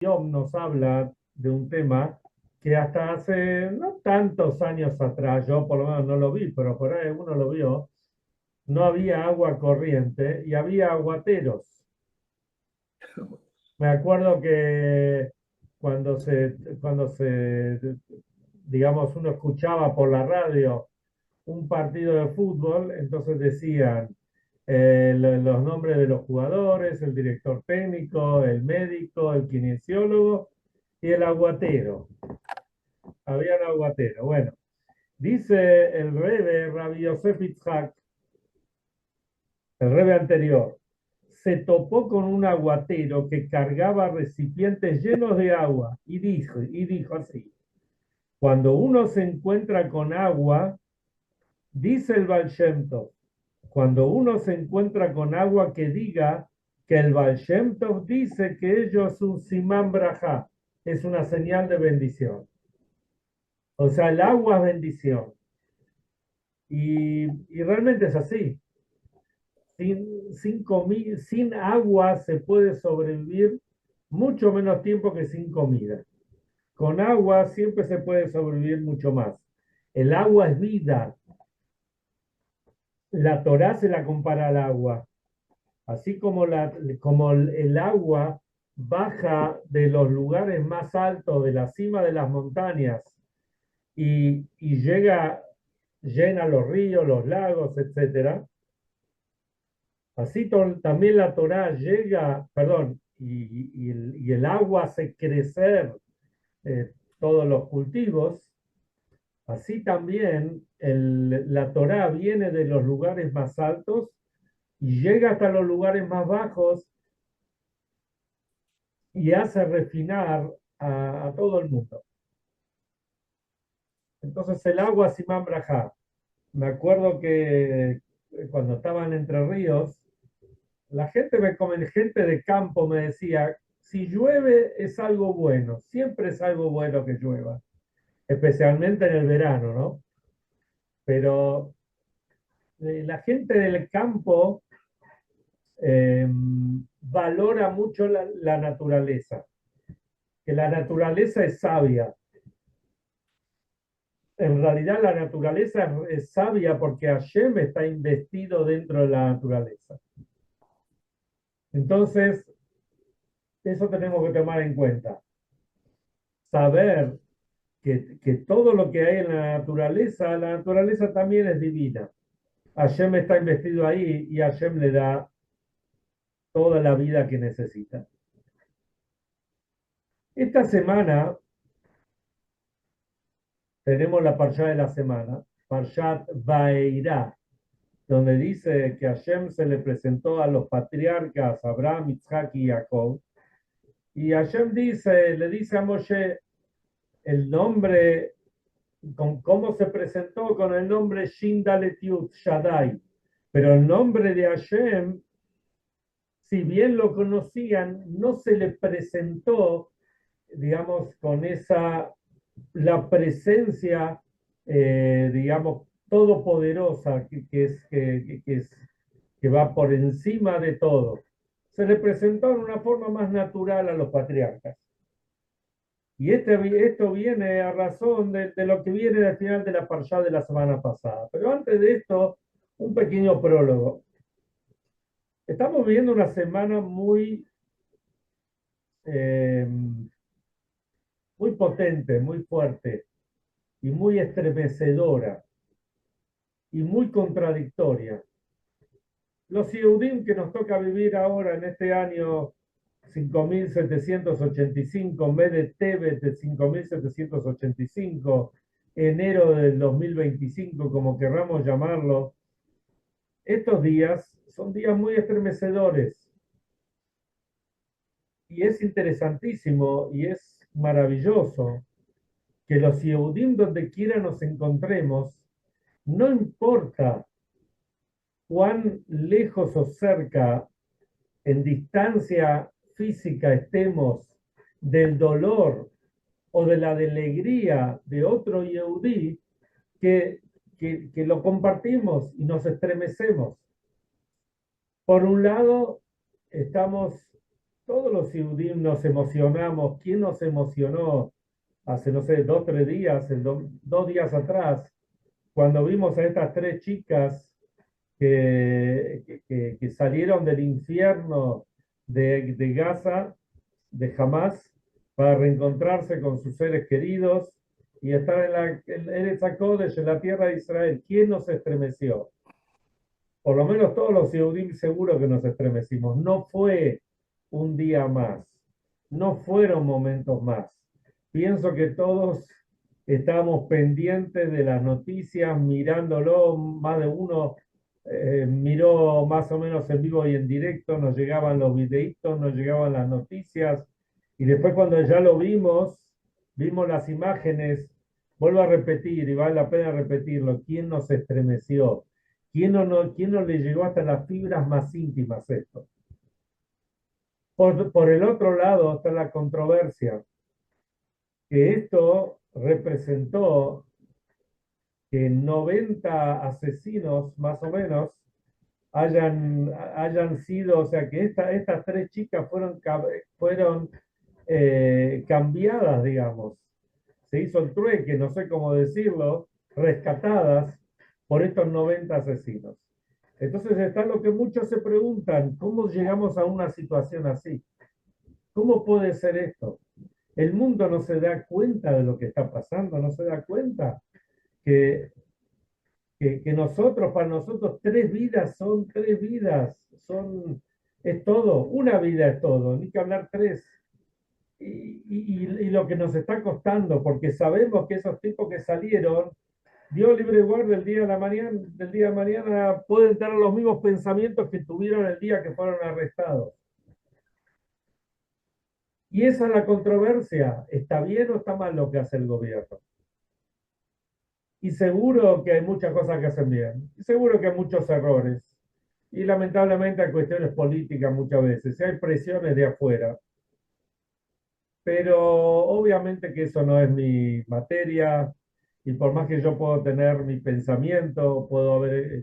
Yom nos habla de un tema que hasta hace no tantos años atrás, yo por lo menos no lo vi, pero por ahí uno lo vio, no había agua corriente y había aguateros. Me acuerdo que cuando se, digamos, uno escuchaba por la radio un partido de fútbol, entonces decían los nombres de los jugadores, el director técnico, el médico, el kinesiólogo y el aguatero. Había un aguatero. Bueno, dice el Rebe, Rabbi Yosef Itzhak, el Rebe anterior, se topó con un aguatero que cargaba recipientes llenos de agua y dijo así, cuando uno se encuentra con agua, dice el Baal Shem Tov, cuando uno se encuentra con agua que diga que el Baal Shem Tov dice que ello es un simán brajá, es una señal de bendición. O sea, el agua es bendición. Y realmente es así. Sin agua se puede sobrevivir mucho menos tiempo que sin comida. Con agua siempre se puede sobrevivir mucho más. El agua es vida. La Torá se la compara al agua. Así como el agua baja de los lugares más altos, de la cima de las montañas, y llena los ríos, los lagos, etcétera. Así también la Torá llega, perdón, y el agua hace crecer todos los cultivos. Así también la Torá viene de los lugares más altos y llega hasta los lugares más bajos y hace refinar a todo el mundo. Entonces el agua Simán Brajá. Me acuerdo que cuando estaba en Entre Ríos, gente de campo me decía, si llueve es algo bueno, siempre es algo bueno que llueva, especialmente en el verano, ¿no? Pero la gente del campo eh, valora mucho la naturaleza, que la naturaleza es sabia. En realidad la naturaleza es sabia porque Hashem está investido dentro de la naturaleza. Entonces, eso tenemos que tomar en cuenta. Saber que todo lo que hay en la naturaleza también es divina. Hashem está investido ahí y Hashem le da toda la vida que necesita. Esta semana tenemos la Parshá de la semana, Parshat Vaeirá, donde dice que Hashem se le presentó a los patriarcas Abraham, Isaac y Jacob, y Hashem le dice a Moshe el nombre, cómo se presentó con el nombre Shindaletiut Shaddai, pero el nombre de Hashem, si bien lo conocían, no se le presentó, digamos, con la presencia, digamos, todopoderosa que va por encima de todo. Se le presentó en una forma más natural a los patriarcas. Y esto viene a razón de lo que viene al final de la parshá de la semana pasada. Pero antes de esto, un pequeño prólogo. Estamos viviendo una semana eh, muy potente, muy fuerte y muy estremecedora y muy contradictoria. Los Yehudim que nos toca vivir ahora en este año 5785, mes de Tebet de 5785, enero del 2025, como querramos llamarlo, estos días son días muy estremecedores y es interesantísimo y es maravilloso que los Yehudim donde quiera nos encontremos, no importa cuán lejos o cerca en distancia física estemos del dolor o de la alegría de otro Yehudí, que lo compartimos y nos estremecemos. Por un lado, estamos todos los Yehudim nos emocionamos. ¿Quién nos emocionó hace, no sé, 2, 3 días, 2 días atrás, cuando vimos a estas tres chicas que salieron del infierno de Gaza, de Hamas, para reencontrarse con sus seres queridos y estar en Eretz HaKodesh, en la tierra de Israel? ¿Quién nos estremeció? Por lo menos todos los Yehudim seguro que nos estremecimos. No fue un día más, no fueron momentos más. Pienso que todos estábamos pendientes de las noticias, mirándolo, más de uno miró más o menos en vivo y en directo, nos llegaban los videitos, nos llegaban las noticias, y después cuando ya lo vimos las imágenes. Vuelvo a repetir, y vale la pena repetirlo, ¿quién nos estremeció? ¿Quién no le llegó hasta las fibras más íntimas esto? Por el otro lado está la controversia, que esto representó que 90 asesinos más o menos hayan sido, o sea, que estas tres chicas fueron cambiadas, digamos. Se hizo el trueque, no sé cómo decirlo, rescatadas por estos 90 asesinos. Entonces está lo que muchos se preguntan: ¿cómo llegamos a una situación así? ¿Cómo puede ser esto? El mundo no se da cuenta de lo que está pasando, no se da cuenta que, que nosotros, para nosotros, 3 vidas son 3 vidas, es todo, una vida es todo, ni que hablar tres. Y lo que nos está costando, porque sabemos que esos tipos que salieron, Dios libre y guarde, del día de mañana pueden tener los mismos pensamientos que tuvieron el día que fueron arrestados. Y esa es la controversia. ¿Está bien o está mal lo que hace el gobierno? Y seguro que hay muchas cosas que hacen bien. Y seguro que hay muchos errores. Y lamentablemente hay cuestiones políticas muchas veces. Y hay presiones de afuera. Pero obviamente que eso no es mi materia. Y por más que yo puedo tener mi pensamiento,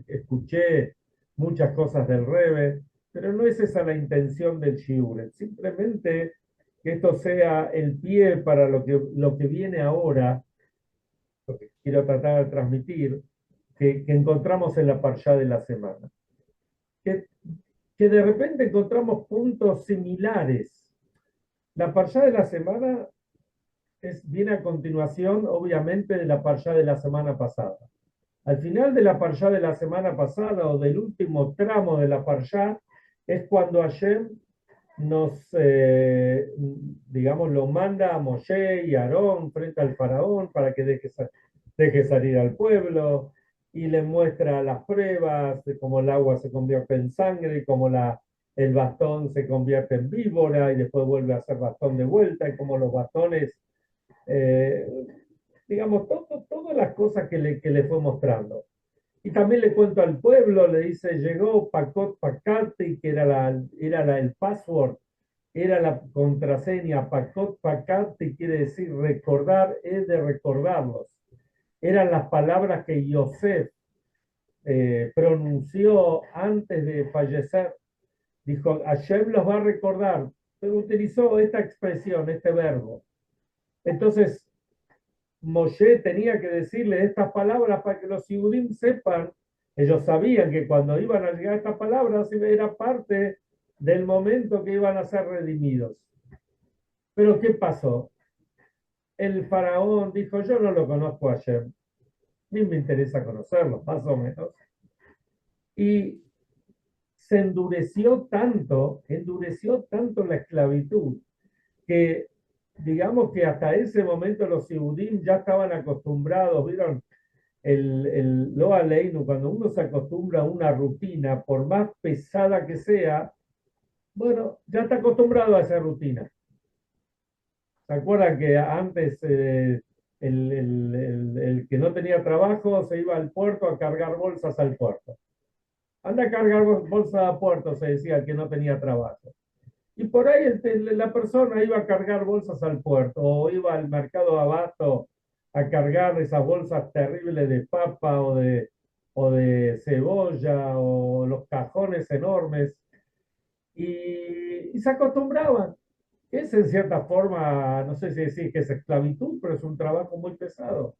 escuché muchas cosas del Rebe, pero no es esa la intención del Shiur. Simplemente que esto sea el pie para lo que viene ahora, lo que quiero tratar de transmitir, que encontramos en la Parshá de la semana. Que, que de repente encontramos puntos similares. La Parshá de la semana viene a continuación, obviamente, de la Parshá de la semana pasada. Al final de la Parshá de la semana pasada, o del último tramo de la Parshá, es cuando Hashem digamos, lo manda a Moshe y Aarón frente al faraón para que deje salir al pueblo, y le muestra las pruebas de cómo el agua se convierte en sangre, cómo el bastón se convierte en víbora y después vuelve a ser bastón de vuelta, y cómo los bastones, eh, digamos, todas las cosas que le fue mostrando. Y también le cuento al pueblo, le dice: llegó Pakot Pakati, que era el password, era la contraseña. Pakot Pakati quiere decir recordar, es de recordarlos. Eran las palabras que Yosef pronunció antes de fallecer. Dijo: Hashem los va a recordar, pero utilizó esta expresión, este verbo. Entonces, Moshe tenía que decirle estas palabras para que los Yehudim sepan. Ellos sabían que cuando iban a llegar estas palabras era parte del momento que iban a ser redimidos. Pero ¿qué pasó? El faraón dijo: yo no lo conozco a Hashem, ni me interesa conocerlo, más o menos. Y se endureció tanto la esclavitud, que digamos que hasta ese momento los Yehudim ya estaban acostumbrados. ¿Vieron? Lo aleinu, cuando uno se acostumbra a una rutina, por más pesada que sea, bueno, ya está acostumbrado a esa rutina. ¿Se acuerdan que antes el que no tenía trabajo se iba al puerto a cargar bolsas al puerto? Anda a cargar bolsas al puerto, se decía, el que no tenía trabajo. Y por ahí la persona iba a cargar bolsas al puerto, o iba al mercado de abasto a cargar esas bolsas terribles de papa o de cebolla, o los cajones enormes. y se acostumbraban. Es en cierta forma, no sé si decir que es esclavitud, pero es un trabajo muy pesado.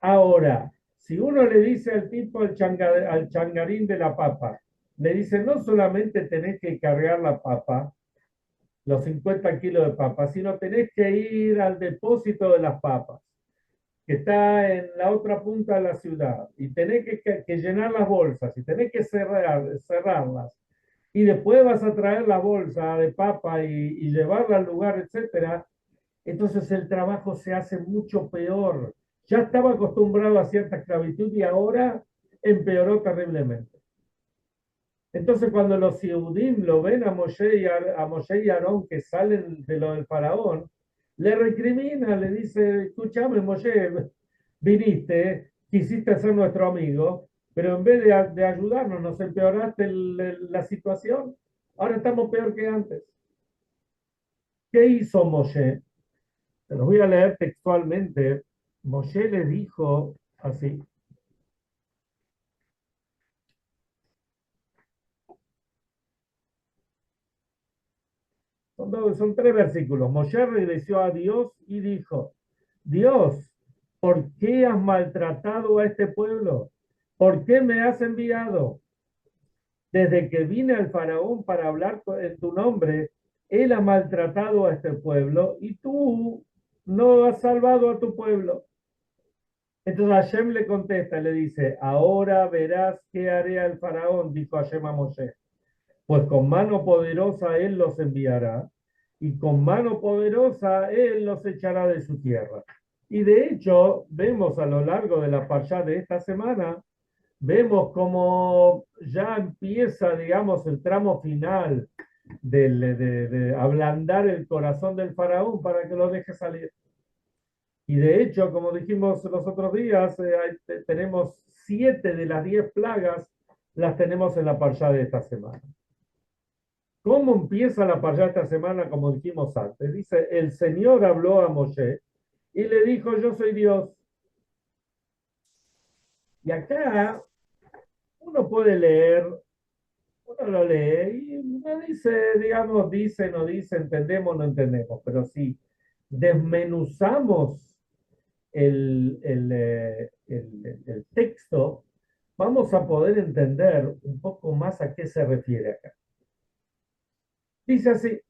Ahora, si uno le dice al tipo, al changarín de la papa, le dice, no solamente tenés que cargar la papa, los 50 kilos de papa, sino tenés que ir al depósito de las papas, que está en la otra punta de la ciudad, y tenés que llenar las bolsas, y tenés que cerrarlas, y después vas a traer la bolsa de papa y llevarla al lugar, etcétera. Entonces el trabajo se hace mucho peor. Ya estaba acostumbrado a cierta esclavitud y ahora empeoró terriblemente. Entonces cuando los Yehudim lo ven a Moshe y Aarón que salen de lo del faraón, le recrimina, le dice, escúchame Moshe, viniste, quisiste ser nuestro amigo, pero en vez de ayudarnos nos empeoraste la situación. Ahora estamos peor que antes. ¿Qué hizo Moshe? Te los voy a leer textualmente. Moshe le dijo así. Son tres versículos. Moshe regresó a Dios y dijo, Dios, ¿por qué has maltratado a este pueblo? ¿Por qué me has enviado? Desde que vine al faraón para hablar en tu nombre, él ha maltratado a este pueblo y tú no has salvado a tu pueblo. Entonces Hashem le contesta, le dice, ahora verás qué haré al faraón, dijo Hashem a Moshe. Pues con mano poderosa él los enviará y con mano poderosa él los echará de su tierra. Y de hecho, vemos a lo largo de la parashá de esta semana, vemos como ya empieza, digamos, el tramo final de ablandar el corazón del faraón para que lo deje salir. Y de hecho, como dijimos los otros días, tenemos 7 de las 10 plagas, las tenemos en la parashá de esta semana. ¿Cómo empieza la parashá esta semana? Como dijimos antes, dice, el Señor habló a Moshe y le dijo, yo soy Dios. Y acá uno puede leer, uno lo lee y no dice, digamos, dice, no dice, entendemos, no entendemos, pero si desmenuzamos el texto, vamos a poder entender un poco más a qué se refiere acá. Dice así,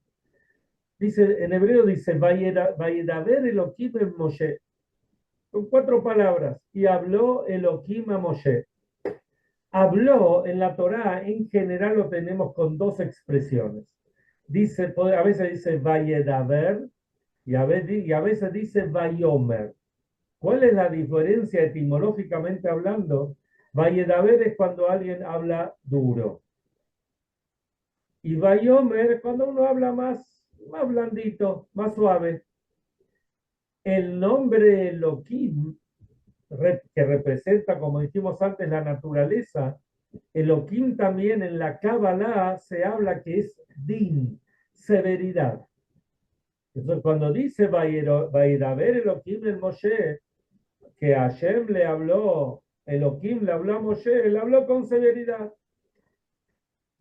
dice, en hebreo dice, Vayedaber Elohim en Moshe, con 4 palabras, y habló Elohim a Moshe. Habló en la Torá, en general lo tenemos con 2 expresiones. Dice, a veces dice Vayedaber y a veces dice Vayomer. ¿Cuál es la diferencia etimológicamente hablando? Vayedaber es cuando alguien habla duro. Y Vayomer es cuando uno habla más blandito, más suave. El nombre Elohim, que representa, como dijimos antes, la naturaleza, Elohim también en la Kabbalah se habla que es din, severidad. Entonces, cuando dice Vayedaber Elohim el Moshe, que Hashem le habló, Elohim le habló a Moshe, él habló con severidad.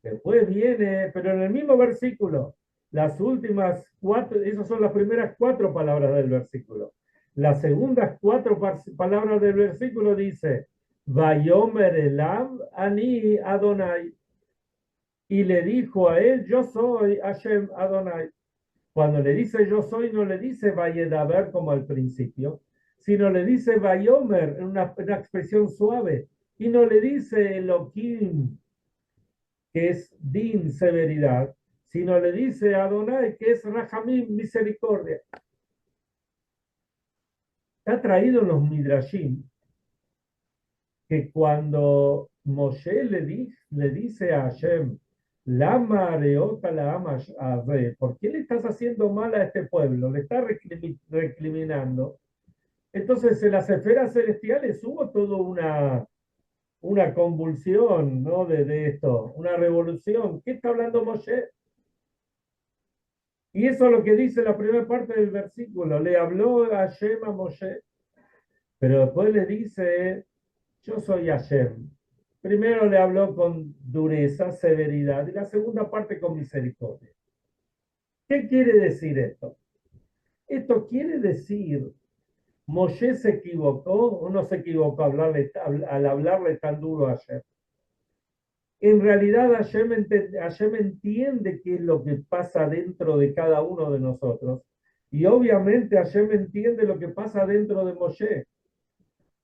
Después viene, pero en el mismo versículo, las últimas 4, esas son las primeras 4 palabras del versículo. Las segundas 4 palabras del versículo dice, Vayomer Elam Ani Adonai. Y le dijo a él, yo soy Hashem Adonai. Cuando le dice yo soy, no le dice Vayedaber como al principio, sino le dice Vayomer, una expresión suave, y no le dice Elohim, que es din, severidad, sino le dice Adonai, que es Rahamim, misericordia. Está traído en los Midrashim que cuando Moshe le dice a Hashem, Lama areota la ama ¿por qué le estás haciendo mal a este pueblo? Le está recriminando. Entonces en las esferas celestiales hubo toda una convulsión, ¿no? De esto, una revolución. ¿Qué está hablando Moshe? Y eso es lo que dice la primera parte del versículo. Le habló Hashem a Moshe, pero después le dice, yo soy Hashem. Primero le habló con dureza, severidad, y la segunda parte con misericordia. ¿Qué quiere decir esto? Esto quiere decir, Moshe se equivocó o no se equivocó al hablarle tan duro a Hashem. En realidad Hashem entiende qué es lo que pasa dentro de cada uno de nosotros. Y obviamente Hashem entiende lo que pasa dentro de Moshe.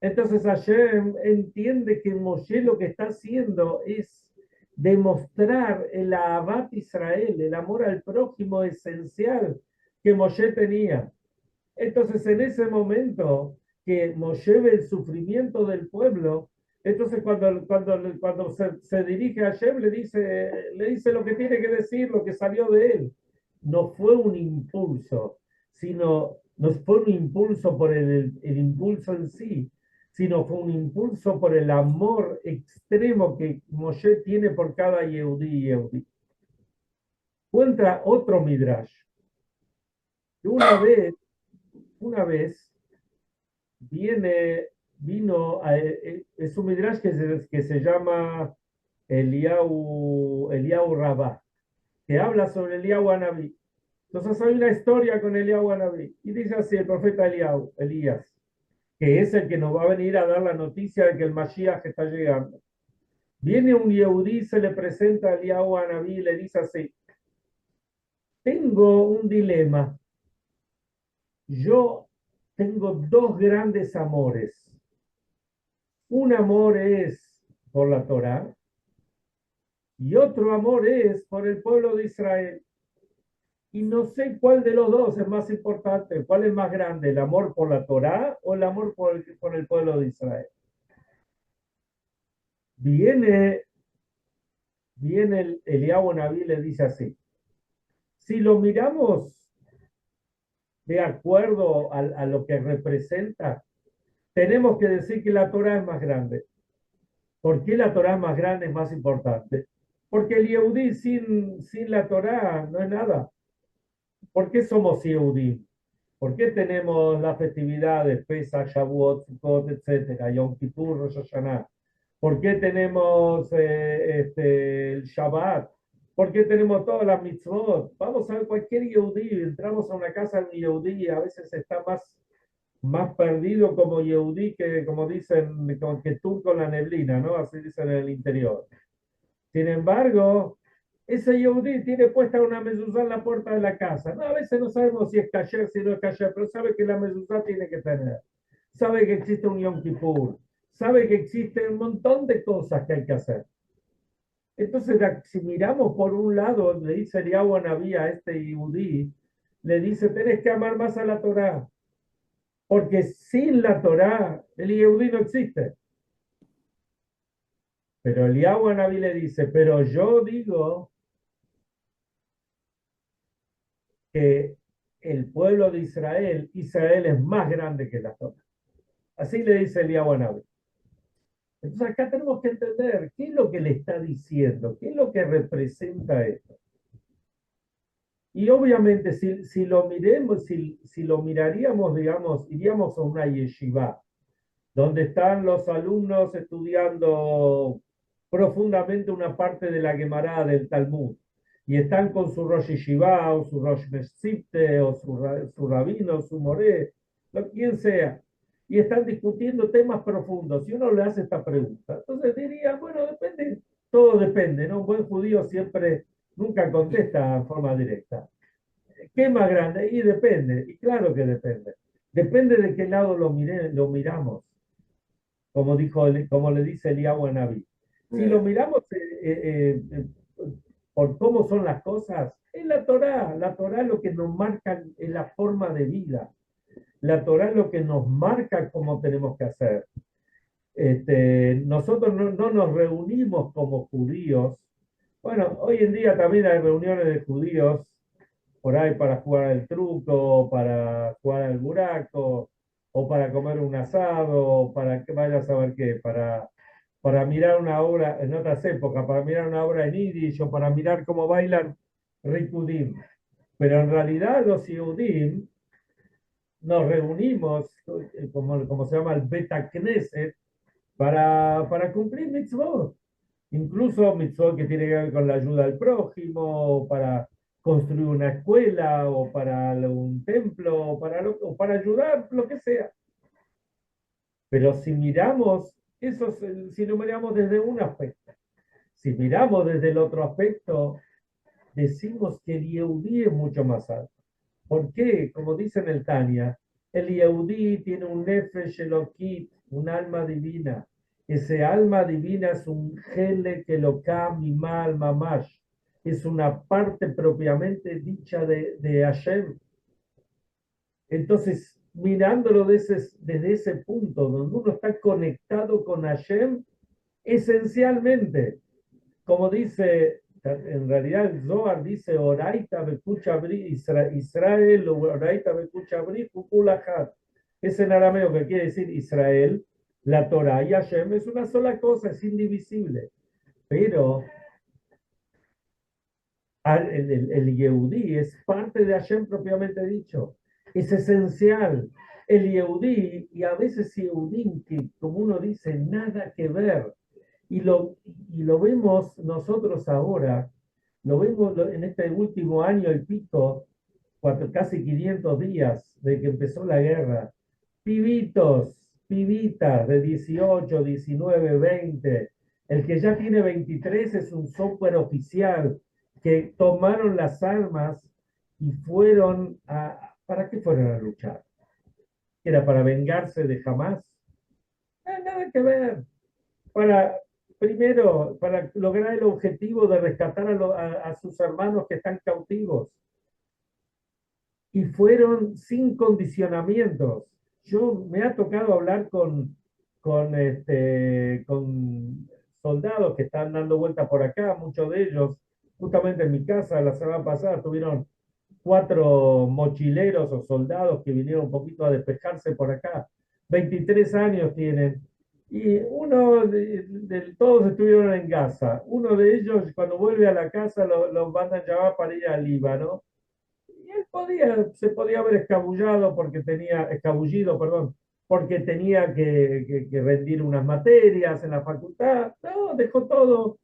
Entonces Hashem entiende que Moshe lo que está haciendo es demostrar el Ahavat Israel, el amor al prójimo esencial que Moshe tenía. Entonces, en ese momento que Moshe ve el sufrimiento del pueblo, entonces cuando se dirige a Hashem, le dice lo que tiene que decir, lo que salió de él. No fue un impulso, sino, no fue un impulso por el impulso en sí, sino fue un impulso por el amor extremo que Moshe tiene por cada Yehudí y Yehudí. Cuenta otro Midrash, que una vez es un midrash que se llama Eliyahu Rabá, que habla sobre Eliyahu Anabí. Entonces hay una historia con Eliyahu Anabí, y dice así el profeta Elías, que es el que nos va a venir a dar la noticia de que el Mashiach está llegando. Viene un Yehudí, se le presenta a Eliyahu Anabí y le dice así: tengo un dilema. Yo tengo dos grandes amores. Un amor es por la Torá y otro amor es por el pueblo de Israel. Y no sé cuál de los dos es más importante, cuál es más grande, el amor por la Torá o el amor por el pueblo de Israel. Viene, viene el Eliyahu Nabí y le dice así: si lo miramos de acuerdo a lo que representa, tenemos que decir que la Torá es más grande. ¿Por qué la Torá es más grande, es más importante? Porque el Yehudí sin la Torá no es nada. ¿Por qué somos Yehudim? ¿Por qué tenemos las festividades, Pesach, Shavuot, Sukkot, etcétera, Yom Kippur, Rosh Hashanah? ¿Por qué tenemos el Shabbat? ¿Por qué tenemos todas las mitzvot? Vamos a ver cualquier Yehudí, entramos a una casa de un Yehudí y a veces está más perdido como Yehudí que, como dicen, que turco en la neblina, ¿no? Así dicen en el interior. Sin embargo, ese Yehudí tiene puesta una mezuzá en la puerta de la casa. No, a veces no sabemos si es kasher, si no es kasher, pero sabe que la mezuzá tiene que tener. Sabe que existe un Yom Kippur. Sabe que existe un montón de cosas que hay que hacer. Entonces, si miramos por un lado, le dice Eliyahu Anabí a este Yehudí, le dice, tenés que amar más a la Torá. Porque sin la Torá, el Yehudí no existe. Pero Eliyahu Anabí le dice, pero yo digo que el pueblo de Israel es más grande que la Torá. Así le dice Eliyahu Anabí. Entonces acá tenemos que entender qué es lo que le está diciendo, qué es lo que representa esto. Y obviamente si lo miremos, si lo miraríamos, digamos, iríamos a una yeshiva, donde están los alumnos estudiando profundamente una parte de la Gemara del Talmud, y están con su Rosh Yeshiva, o su Rosh Meshzipte, o su rabino, su moré, quien sea, y están discutiendo temas profundos, y uno le hace esta pregunta. Entonces diría, bueno, depende, todo depende, ¿no? Un buen judío siempre, nunca contesta en forma directa. ¿Qué es más grande? Y depende, y claro que depende. Depende de qué lado lo miramos, como le dice Eliyahu Anabí. Si lo miramos por cómo son las cosas, es la Torá lo que nos marca es la forma de vida, la Torá es lo que nos marca cómo tenemos que hacer. Nosotros no nos reunimos como judíos. Bueno, hoy en día también hay reuniones de judíos por ahí para jugar al truco, para jugar al buraco, o para comer un asado, o para que vaya a saber qué, para mirar una obra en otras épocas, para mirar una obra en Yiddish, o para mirar cómo bailan Rikudim. Pero en realidad los Yehudim nos reunimos, como se llama el Beta Knesset, para cumplir mitzvot. Incluso mitzvot que tiene que ver con la ayuda al prójimo, para construir una escuela, o para un templo, o para ayudar, lo que sea. Pero si miramos, si lo miramos desde un aspecto, si miramos desde el otro aspecto, decimos que el Yehudí es mucho más alto. ¿Por qué? Como dice en el Tania, el Yehudí tiene un Nefesh Elokit, un alma divina. Ese alma divina es un Helek Eloká Mimal Mamash. Es una parte propiamente dicha de Hashem. Entonces, mirándolo desde ese punto, donde uno está conectado con Hashem, esencialmente, como dice, en realidad el Zohar dice, Oraita Bekucha Bri, Israel, Oraita Bekucha Bri, Kukulajat. Es en arameo que quiere decir Israel, la Torah y Hashem es una sola cosa, es indivisible. Pero el Yehudí es parte de Hashem propiamente dicho, es esencial. El Yehudí, y a veces Yehudim, que como uno dice, nada que ver, y lo vemos nosotros ahora, lo vemos en este último año y pico, casi 500 días de que empezó la guerra, pibitos, pibitas de 18, 19, 20, el que ya tiene 23 es un software oficial, que tomaron las armas y fueron ¿para qué fueron a luchar? ¿Era para vengarse de Hamas? Nada que ver. Para, primero, para lograr el objetivo de rescatar a sus hermanos que están cautivos. Y fueron sin condicionamientos. Me ha tocado hablar con soldados que están dando vuelta por acá, muchos de ellos, justamente en mi casa la semana pasada, tuvieron 4 mochileros o soldados que vinieron un poquito a despejarse por acá. 23 años tienen. Y todos estuvieron en Gaza. Uno de ellos, cuando vuelve a la casa, lo van a llamar para ir al Líbano. Y él se podía haber escabullido, perdón, porque tenía que rendir unas materias en la facultad. No, dejó todo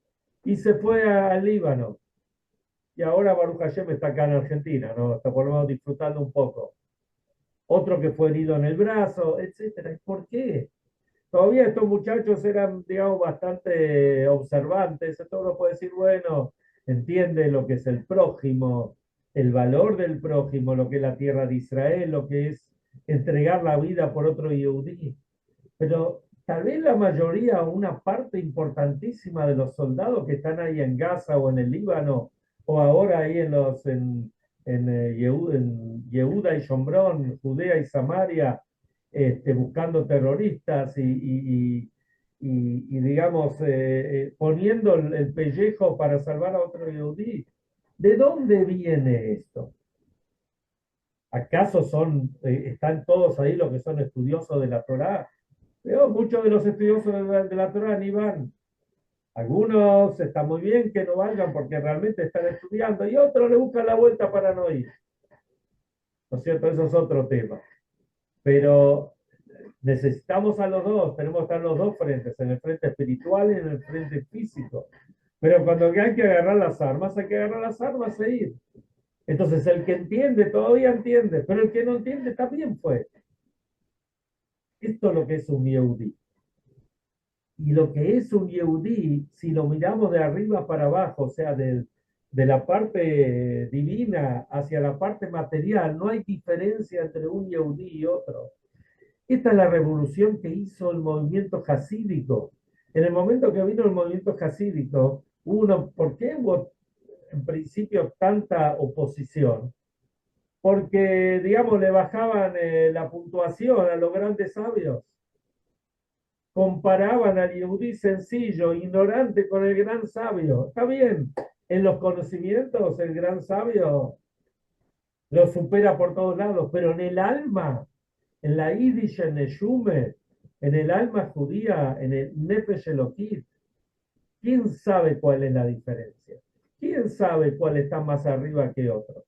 y se fue al Líbano. Y ahora Baruch Hashem está acá en Argentina, ¿no? Está por lo menos disfrutando un poco. Otro que fue herido en el brazo, etcétera. ¿Por qué? Todavía estos muchachos eran, digamos, bastante observantes. Entonces uno puede decir, bueno, entiende lo que es el prójimo, el valor del prójimo, lo que es la tierra de Israel, lo que es entregar la vida por otro Yehudí. Pero tal vez la mayoría, una parte importantísima de los soldados que están ahí en Gaza o en el Líbano, o ahora ahí en Yehuda y Shomrón, Judea y Samaria, buscando terroristas digamos, poniendo el pellejo para salvar a otro Yehudí. ¿De dónde viene esto? ¿Acaso están todos ahí los que son estudiosos de la Torá? Pero muchos de los estudiosos de la Torá ni van. Algunos está muy bien que no vayan porque realmente están estudiando, y otros le buscan la vuelta para no ir. ¿No es cierto? Eso es otro tema. Pero necesitamos a los dos, tenemos que estar en los dos frentes, en el frente espiritual y en el frente físico. Pero cuando hay que agarrar las armas, hay que agarrar las armas e ir. Entonces el que entiende todavía entiende, pero el que no entiende también fue. Esto es lo que es un Yehudí. Y lo que es un Yehudí, si lo miramos de arriba para abajo, o sea, de la parte divina hacia la parte material, no hay diferencia entre un Yehudí y otro. Esta es la revolución que hizo el movimiento jasídico. En el momento que vino el movimiento jasídico, ¿por qué hubo en principio tanta oposición? Porque, digamos, le bajaban la puntuación a los grandes sabios. Comparaban al yehudí sencillo, ignorante, con el gran sabio. Está bien, en los conocimientos el gran sabio lo supera por todos lados, pero en el alma, en la Yiddish Neshume, en el alma judía, en el Nefesh Elokit, ¿quién sabe cuál es la diferencia? ¿Quién sabe cuál está más arriba que otro?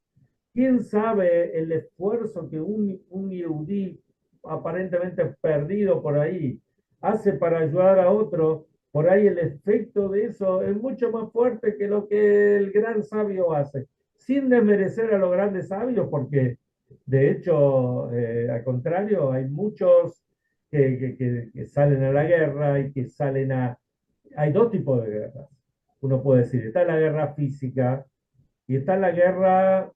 ¿Quién sabe el esfuerzo que un yehudí aparentemente perdido por ahí, hace para ayudar a otro, por ahí el efecto de eso es mucho más fuerte que lo que el gran sabio hace, sin desmerecer a los grandes sabios, porque de hecho, al contrario, hay muchos que salen a la guerra y que salen a... Hay dos tipos de guerras. Uno puede decir, está la guerra física y está la guerra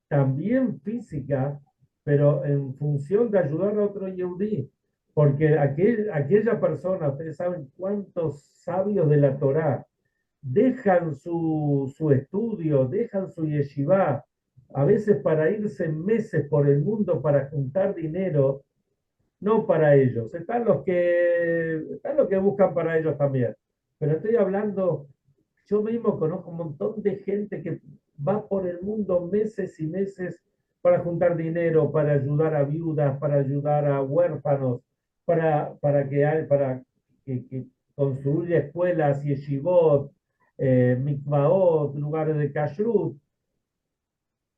también física, pero en función de ayudar a otro yehudí. Porque aquella persona, ustedes saben cuántos sabios de la Torá dejan su estudio, dejan su yeshivá, a veces para irse meses por el mundo para juntar dinero, no para ellos. Están los que buscan para ellos también. Pero estoy hablando, yo mismo conozco un montón de gente que va por el mundo meses y meses para juntar dinero, para ayudar a viudas, para ayudar a huérfanos, para que construya escuelas, yeshivot, mikvaot, lugares de kashrut.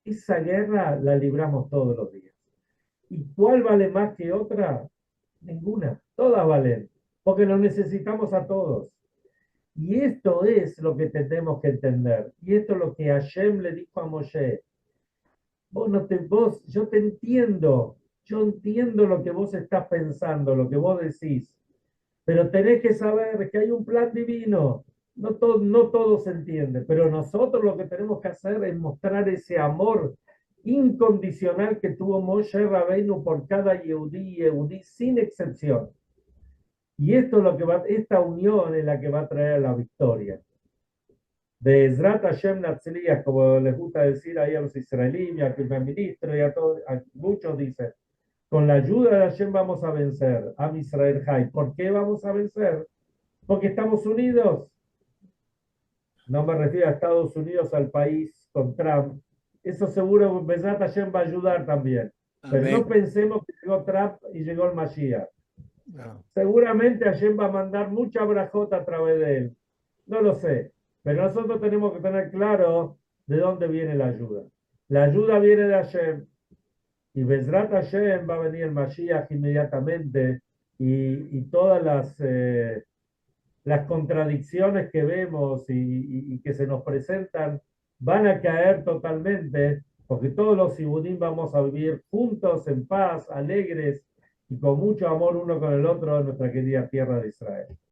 Esa guerra la libramos todos los días. ¿Y cuál vale más que otra? Ninguna. Todas valen, porque nos necesitamos a todos. Y esto es lo que tenemos que entender. Y esto es lo que Hashem le dijo a Moshe. Yo te entiendo. Yo entiendo lo que vos estás pensando, lo que vos decís. Pero tenés que saber que hay un plan divino. No todo se entiende, pero nosotros lo que tenemos que hacer es mostrar ese amor incondicional que tuvo Moshe Rabbeinu por cada Yehudí, sin excepción. Y esto es lo que esta unión es la que va a traer la victoria. De Ezrat Hashem Natzliach, como les gusta decir ahí a los israelíes, al primer ministro y a todos, a muchos dicen, con la ayuda de Hashem vamos a vencer a Israel Hay. ¿Por qué vamos a vencer? Porque estamos unidos. No me refiero a Estados Unidos, al país con Trump. Eso seguro Bezrat Hashem va a ayudar también. Pero Amén. no pensemos que llegó Trump y llegó el Mashiach. No. Seguramente Hashem va a mandar mucha brajota a través de él. No lo sé. Pero nosotros tenemos que tener claro de dónde viene la ayuda. La ayuda viene de Hashem. Y Bezrat Hashem va a venir el Mashiach inmediatamente. Y todas las contradicciones que vemos y que se nos presentan van a caer totalmente, porque todos los Sibunim vamos a vivir juntos, en paz, alegres y con mucho amor uno con el otro en nuestra querida tierra de Israel.